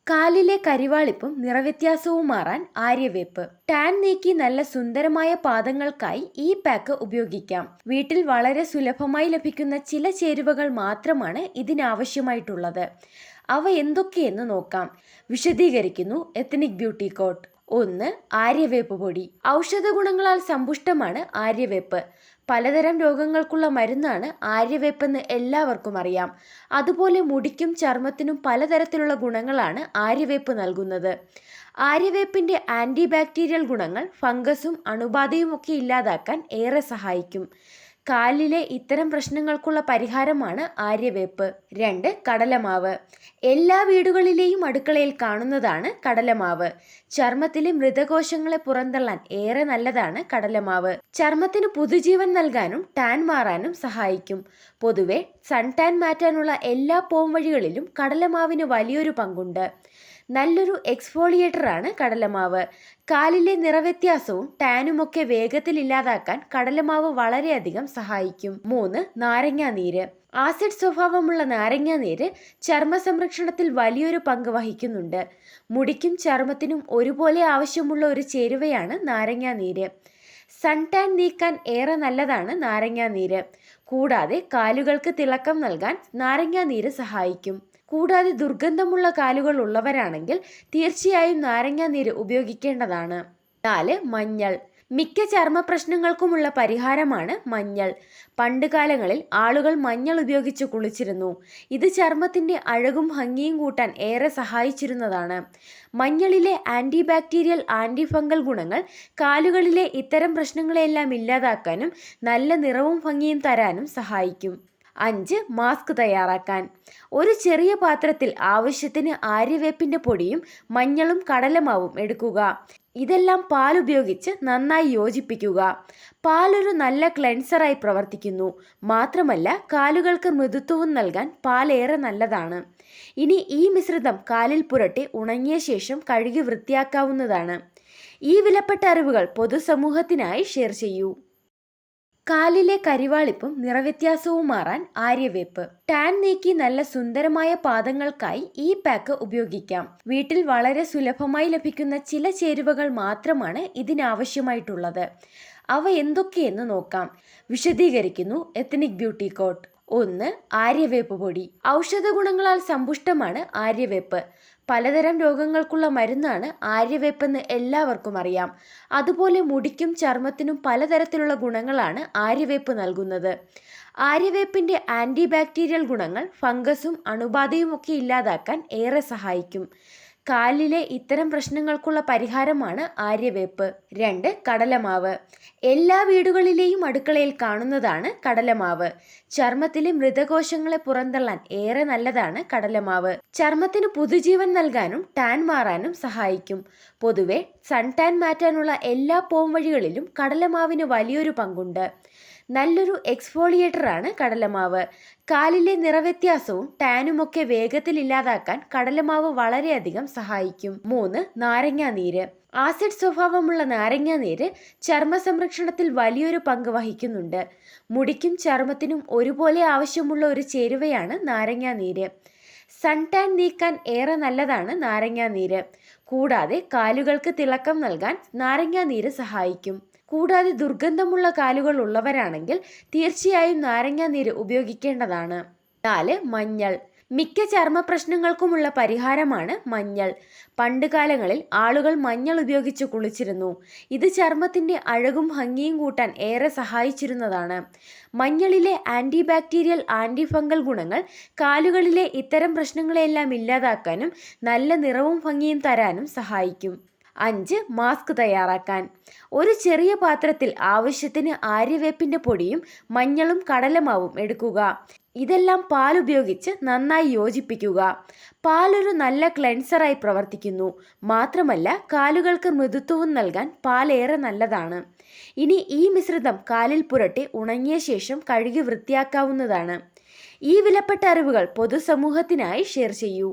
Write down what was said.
കാലിലെ കരിവാളിപ്പും നിറവ്യത്യാസവും മാറാൻ ആര്യവേപ്പ്. ടാൻ നീക്കി നല്ല സുന്ദരമായ പാദങ്ങൾക്കായി ഈ പാക്ക് ഉപയോഗിക്കാം. വീട്ടിൽ വളരെ സുലഭമായി ലഭിക്കുന്ന ചില ചേരുവകൾ മാത്രമാണ് ഇതിനാവശ്യമായിട്ടുള്ളത്. അവ എന്തൊക്കെയെന്ന് നോക്കാം. വിശദീകരിക്കുന്നു എത്നിക് ബ്യൂട്ടി കോട്ട്. 1. ആര്യവേപ്പ് പൊടി. ഔഷധ ഗുണങ്ങളാൽ സമ്പുഷ്ടമാണ് ആര്യവേപ്പ്. പലതരം രോഗങ്ങൾക്കുള്ള മരുന്നാണ് ആര്യവേപ്പെന്ന് എല്ലാവർക്കും അറിയാം. അതുപോലെ മുടിക്കും ചർമ്മത്തിനും പലതരത്തിലുള്ള ഗുണങ്ങളാണ് ആര്യവേപ്പ് നൽകുന്നത്. ആര്യവേപ്പിന്റെ ആന്റി ബാക്ടീരിയൽ ഗുണങ്ങൾ ഫംഗസും അണുബാധയുമൊക്കെ ഇല്ലാതാക്കാൻ ഏറെ സഹായിക്കും. കാലിലെ ഇത്തരം പ്രശ്നങ്ങൾക്കുള്ള പരിഹാരമാണ് ആര്യവേപ്പ്. 2. കടലമാവ്. എല്ലാ വീടുകളിലെയും അടുക്കളയിൽ കാണുന്നതാണ് കടലമാവ്. ചർമ്മത്തിലെ മൃതകോശങ്ങളെ പുറന്തള്ളാൻ ഏറെ നല്ലതാണ് കടലമാവ്. ചർമ്മത്തിന് പുതുജീവൻ നൽകാനും ടാൻ മാറാനും സഹായിക്കും. പൊതുവെ സൺ ടാൻ മാറ്റാനുള്ള എല്ലാ പോംവഴികളിലും കടലമാവിന് വലിയൊരു പങ്കുണ്ട്. നല്ലൊരു എക്സ്ഫോളിയേറ്ററാണ് കടലമാവ്. കാലിലെ നിറവ്യത്യാസവും ടാനുമൊക്കെ വേഗത്തിൽ ഇല്ലാതാക്കാൻ കടലമാവ് വളരെയധികം സഹായിക്കും. 3. നാരങ്ങാനീര്. ആസിഡ് സ്വഭാവമുള്ള നാരങ്ങാനീര് ചർമ്മ സംരക്ഷണത്തിൽ വലിയൊരു പങ്ക് വഹിക്കുന്നുണ്ട്. മുടിക്കും ചർമ്മത്തിനും ഒരുപോലെ ആവശ്യമുള്ള ഒരു ചേരുവയാണ് നാരങ്ങാനീര്. സൺ ടാൻ നീക്കാൻ ഏറെ നല്ലതാണ് നാരങ്ങാനീര്. കൂടാതെ കാലുകൾക്ക് തിളക്കം നൽകാൻ നാരങ്ങാനീര് സഹായിക്കും. കൂടാതെ ദുർഗന്ധമുള്ള കാലുകൾ ഉള്ളവരാണെങ്കിൽ തീർച്ചയായും നാരങ്ങാനീര് ഉപയോഗിക്കേണ്ടതാണ്. 4. മഞ്ഞൾ. മിക്ക ചർമ്മ പ്രശ്നങ്ങൾക്കുമുള്ള പരിഹാരമാണ് മഞ്ഞൾ. പണ്ടുകാലങ്ങളിൽ ആളുകൾ മഞ്ഞൾ ഉപയോഗിച്ച് കുളിച്ചിരുന്നു. ഇത് ചർമ്മത്തിന്റെ അഴകും ഭംഗിയും കൂട്ടാൻ ഏറെ സഹായിച്ചിരുന്നതാണ്. മഞ്ഞളിലെ ആന്റി ബാക്ടീരിയൽ ആന്റി ഫംഗൽ ഗുണങ്ങൾ കാലുകളിലെ ഇത്തരം പ്രശ്നങ്ങളെല്ലാം ഇല്ലാതാക്കാനും നല്ല നിറവും ഭംഗിയും തരാനും സഹായിക്കും. 5. മാസ്ക് തയ്യാറാക്കാൻ. ഒരു ചെറിയ പാത്രത്തിൽ ആവശ്യത്തിന് ആര്യവേപ്പിന്റെ പൊടിയും മഞ്ഞളും കടലമാവും എടുക്കുക. ഇതെല്ലാം പാൽ ഉപയോഗിച്ച് നന്നായി യോജിപ്പിക്കുക. പാൽ ഒരു നല്ല ക്ലെൻസറായി പ്രവർത്തിക്കുന്നു. മാത്രമല്ല കാലുകൾക്ക് മൃദുത്വവും നൽകാൻ പാൽ ഏറെ നല്ലതാണ്. ഇനി ഈ മിശ്രിതം കാലിൽ പുരട്ടി ഉണങ്ങിയ ശേഷം കഴുകി വൃത്തിയാക്കാവുന്നതാണ്. ഈ വിലപ്പെട്ട അറിവുകൾ പൊതുസമൂഹത്തിനായി ഷെയർ ചെയ്യൂ. കാലിലെ കരിവാളിപ്പും നിറവ്യത്യാസവും മാറാൻ ആര്യവേപ്പ്. ടാൻ നീക്കി നല്ല സുന്ദരമായ പാദങ്ങൾക്കായി ഈ പാക്ക് ഉപയോഗിക്കാം. വീട്ടിൽ വളരെ സുലഭമായി ലഭിക്കുന്ന ചില ചേരുവകൾ മാത്രമാണ് ഇതിനാവശ്യമായിട്ടുള്ളത്. അവ എന്തൊക്കെയെന്ന് നോക്കാം. വിശദീകരിക്കുന്നു എത്നിക് ബ്യൂട്ടി കോട്ട്. 1. ആര്യവേപ്പ് പൊടി. ഔഷധ ഗുണങ്ങളാൽ സമ്പുഷ്ടമാണ് ആര്യവേപ്പ്. പലതരം രോഗങ്ങൾക്കുള്ള മരുന്നാണ് ആര്യവേപ്പെന്ന് എല്ലാവർക്കും അറിയാം. അതുപോലെ മുടിക്കും ചർമ്മത്തിനും പലതരത്തിലുള്ള ഗുണങ്ങളാണ് ആര്യവേപ്പ് നൽകുന്നത്. ആര്യവേപ്പിന്റെ ആന്റി ബാക്ടീരിയൽ ഗുണങ്ങൾ ഫംഗസും അണുബാധയുമൊക്കെ ഇല്ലാതാക്കാൻ ഏറെ സഹായിക്കും. കാലിലെ ഇത്തരം പ്രശ്നങ്ങൾക്കുള്ള പരിഹാരമാണ് ആര്യവേപ്പ്. 2. കടലമാവ്. എല്ലാ വീടുകളിലെയും അടുക്കളയിൽ കാണുന്നതാണ് കടലമാവ്. ചർമ്മത്തിലെ മൃതകോശങ്ങളെ പുറന്തള്ളാൻ ഏറെ നല്ലതാണ് കടലമാവ്. ചർമ്മത്തിന് പുതുജീവൻ നൽകാനും ടാൻ മാറാനും സഹായിക്കും. പൊതുവെ സൺ ടാൻ മാറ്റാനുള്ള എല്ലാ പോംവഴികളിലും കടലമാവിന് വലിയൊരു പങ്കുണ്ട്. നല്ലൊരു എക്സ്ഫോളിയേറ്ററാണ് കടലമാവ്. കാലിലെ നിറവ്യത്യാസവും ടാനുമൊക്കെ വേഗത്തിൽ ഇല്ലാതാക്കാൻ കടലമാവ് വളരെയധികം സഹായിക്കും. 3. നാരങ്ങാനീര്. ആസിഡ് സ്വഭാവമുള്ള നാരങ്ങാനീര് ചർമ്മ സംരക്ഷണത്തിൽ വലിയൊരു പങ്ക് വഹിക്കുന്നുണ്ട്. മുടിക്കും ചർമ്മത്തിനും ഒരുപോലെ ആവശ്യമുള്ള ഒരു ചേരുവയാണ് നാരങ്ങാനീര്. സൺ ടാൻ നീക്കാൻ ഏറെ നല്ലതാണ് നാരങ്ങാനീര്. കൂടാതെ കാലുകൾക്ക് തിളക്കം നൽകാൻ നാരങ്ങാനീര് സഹായിക്കും. കൂടാതെ ദുർഗന്ധമുള്ള കാലുകൾ ഉള്ളവരാണെങ്കിൽ തീർച്ചയായും നാരങ്ങാനീര് ഉപയോഗിക്കേണ്ടതാണ്. 4. മഞ്ഞൾ. മിക്ക ചർമ്മ പ്രശ്നങ്ങൾക്കുമുള്ള പരിഹാരമാണ് മഞ്ഞൾ. പണ്ടുകാലങ്ങളിൽ ആളുകൾ മഞ്ഞൾ ഉപയോഗിച്ച് കുളിച്ചിരുന്നു. ഇത് ചർമ്മത്തിന്റെ അഴകും ഭംഗിയും കൂട്ടാൻ ഏറെ സഹായിച്ചിരുന്നതാണ്. മഞ്ഞളിലെ ആന്റി ബാക്ടീരിയൽ ആന്റി ഫംഗൽ ഗുണങ്ങൾ കാലുകളിലെ ഇത്തരം പ്രശ്നങ്ങളെല്ലാം ഇല്ലാതാക്കാനും നല്ല നിറവും ഭംഗിയും തരാനും സഹായിക്കും. 5. മാസ്ക് തയ്യാറാക്കാൻ. ഒരു ചെറിയ പാത്രത്തിൽ ആവശ്യത്തിന് ആര്യവേപ്പിന്റെ പൊടിയും മഞ്ഞളും കടലമാവും എടുക്കുക. ഇതെല്ലാം പാൽ ഉപയോഗിച്ച് നന്നായി യോജിപ്പിക്കുക. പാൽ ഒരു നല്ല ക്ലെൻസറായി പ്രവർത്തിക്കുന്നു. മാത്രമല്ല കാലുകൾക്ക് മൃദുത്വവും നൽകാൻ പാൽ ഏറെ നല്ലതാണ്. ഇനി ഈ മിശ്രിതം കാലിൽ പുരട്ടി ഉണങ്ങിയ ശേഷം കഴുകി വൃത്തിയാക്കാവുന്നതാണ്. ഈ വിലപ്പെട്ട അറിവുകൾ പൊതുസമൂഹത്തിനായി ഷെയർ ചെയ്യൂ.